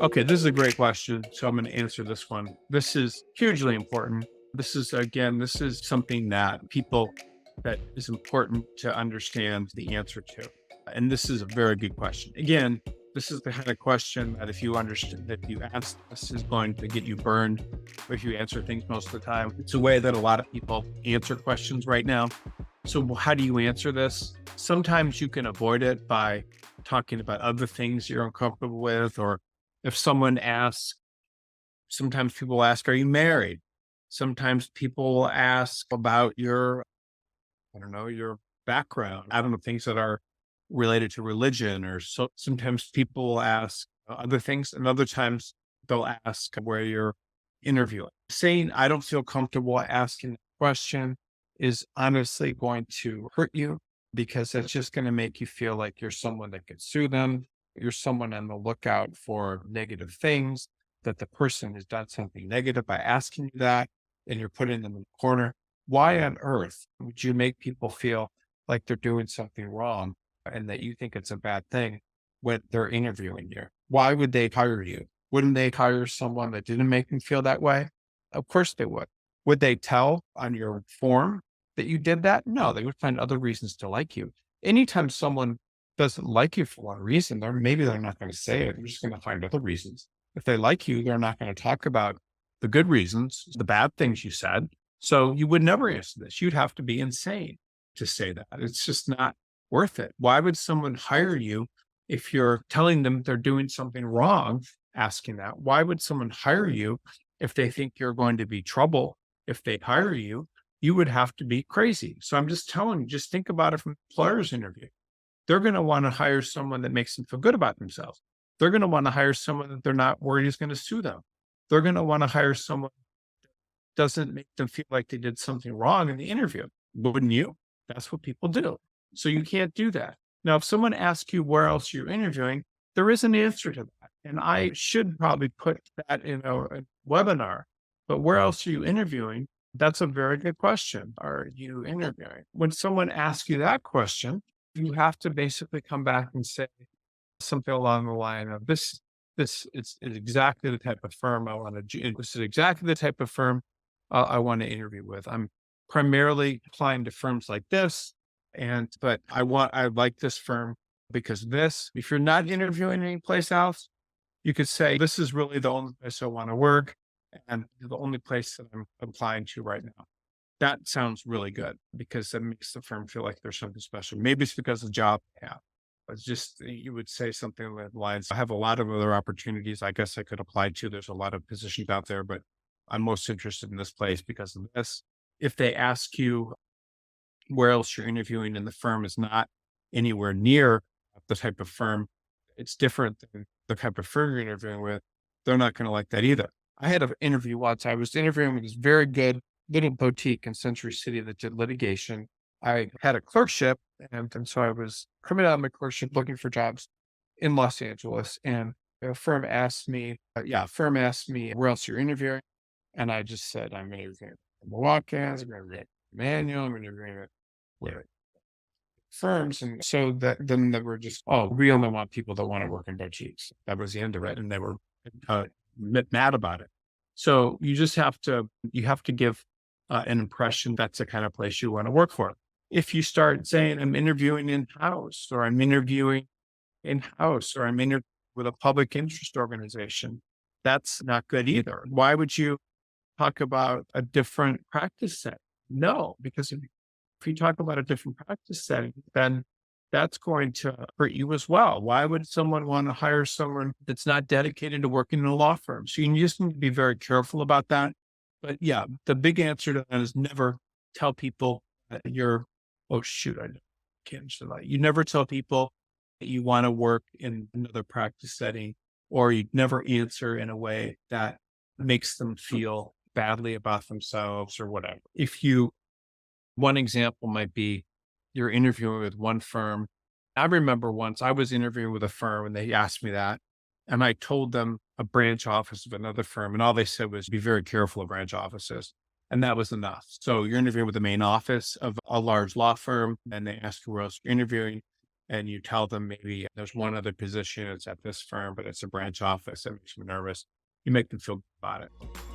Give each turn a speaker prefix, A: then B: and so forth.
A: Okay, this is a great question. So I'm going to answer this one. This is hugely important. This is something that that is important to understand the answer to. And this is a very good question. Again, this is the kind of question that if you understand that you ask this is going to get you burned if you answer things most of the time. It's a way that a lot of people answer questions right now. So how do you answer this? Sometimes you can avoid it by talking about other things you're uncomfortable with, or if someone asks, sometimes people ask, are you married? Sometimes people will ask about I don't know, your background. I don't know, things that are related to religion, or so sometimes people will ask other things, and other times they'll ask where you're interviewing. Saying, I don't feel comfortable asking the question is honestly going to hurt you because that's just going to make you feel like you're someone that could sue them. You're someone on the lookout for negative things, that the person has done something negative by asking you that, and you're putting them in the corner. Why on earth would you make people feel like they're doing something wrong and that you think it's a bad thing when they're interviewing you? Why would they hire you? Wouldn't they hire someone that didn't make them feel that way? Of course they would. Would they tell on your form that you did that? No, they would find other reasons to like you. Anytime someone doesn't like you for one reason, maybe they're not going to say it. They're just going to find other reasons. If they like you, they're not going to talk about the good reasons, the bad things you said. So you would never answer this. You'd have to be insane to say that. It's just not worth it. Why would someone hire you if you're telling them they're doing something wrong, asking that? Why would someone hire you if they think you're going to be trouble? If they hire you, you would have to be crazy. So I'm just telling you, just think about it from the employer's interview. They're going to want to hire someone that makes them feel good about themselves. They're going to want to hire someone that they're not worried is going to sue them. They're going to want to hire someone doesn't make them feel like they did something wrong in the interview. Wouldn't you? That's what people do. So you can't do that. Now, if someone asks you where else you're interviewing, there is an answer to that. And I should probably put that in a webinar. But where else are you interviewing? That's a very good question. Are you interviewing? When someone asks you that question, you have to basically come back and say something along the line of is exactly the type of firm I want to. This is exactly the type of firm I want to interview with. I'm primarily applying to firms like this, but I like this firm because this. If you're not interviewing anyplace else, you could say this is really the only place I want to work, and the only place that I'm applying to right now. That sounds really good because that makes the firm feel like there's something special. Maybe it's because of the job they have. It's just you would say something along the lines. I have a lot of other opportunities. I guess I could apply to. There's a lot of positions out there, but I'm most interested in this place because of this. If they ask you where else you're interviewing and the firm is not anywhere near the type of firm, it's different than the type of firm you're interviewing with. They're not going to like that either. I had an interview once. I was interviewing with this very good little boutique in Century City that did litigation. I had a clerkship, and so I was coming out of my clerkship looking for jobs in Los Angeles. And a firm asked me, where else you're interviewing? And I just said, I'm interviewing at Milwaukee, I'm interviewing at Manual, I'm interviewing at where firms. And so then they were just, oh, we only want people that want to work in boutiques. That was the end of it. And they were mad about it. So you have to give an impression that's the kind of place you want to work for. If you start saying I'm interviewing in-house, or I'm interviewing in-house, or I'm interviewing with a public interest organization, that's not good either. Why would you talk about a different practice setting? No, because if you talk about a different practice setting, then that's going to hurt you as well. Why would someone want to hire someone that's not dedicated to working in a law firm? So you just need to be very careful about that. But yeah, the big answer to that is never tell people that oh shoot, I can't answer that. You never tell people that you want to work in another practice setting, or you never answer in a way that makes them feel badly about themselves or whatever. One example might be you're interviewing with one firm. I remember once I was interviewing with a firm and they asked me that, and I told them a branch office of another firm, and all they said was be very careful of branch offices. And that was enough. So you're interviewing with the main office of a large law firm, and they ask you where else you're interviewing. and you tell them maybe there's one other position, it's at this firm, but it's a branch office that makes me nervous. You make them feel good about it.